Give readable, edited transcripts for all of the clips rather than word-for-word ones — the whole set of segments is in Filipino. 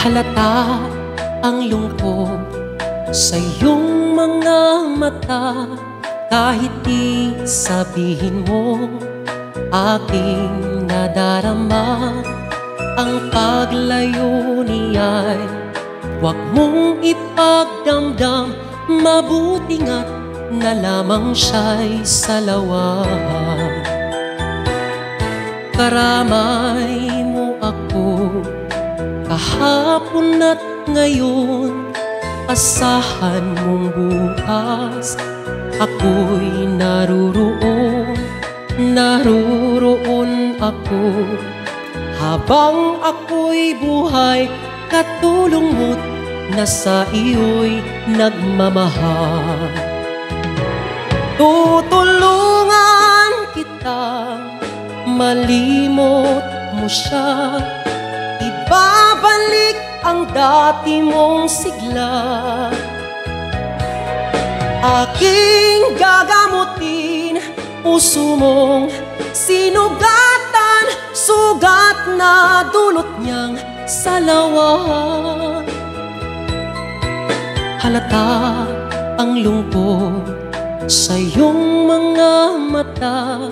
Halata ang lungkot sa iyong mga mata, kahit di sabihin mo, aking nadarama. Ang paglayo niya'y huwag mong ipagdamdam, mabuti nga't na lamang siya'y salawan. Karamay mo ako kahapon at ngayon, asahan mong bukas ako'y naruroon. Naruroon ako habang ako'y buhay, katulong mo't na sa iyo'y nagmamahal. Tutulungan kitang malimot mo siya, ibabalik ang dati mong sigla. Aking gagamutin puso mong sinugatan, sugat na dulot niyang salawan. Halata ang lungkot sa iyong mga mata,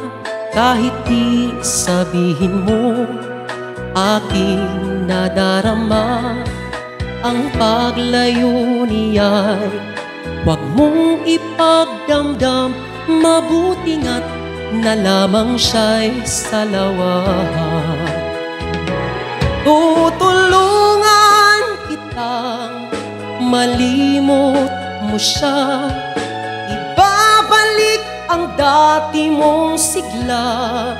kahit di sabihin mo, aking nadarama. Ang paglayo niya'y huwag mong ipagdamdam, mabuti nga't na lamang siya'y salawan. Tutulungan kitang malimot mo siya, ibabalik ang dati mong sigla.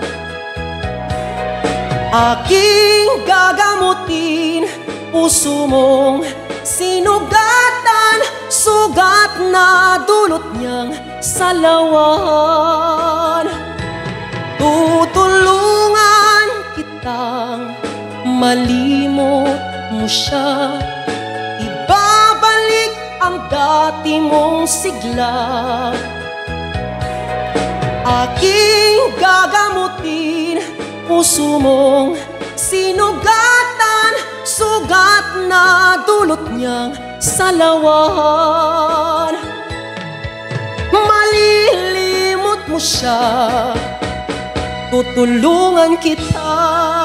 Aking gagamutin puso mong sinugatan, sugat na dulot niyang salawan. Tutulungan kitang malimot mo siya, ibabalik ang dati mong sigla. Aking gagamutin puso mong sinugatan, sugat na dulot niyang salawan. Malilimot mo siya, tutulungan kita.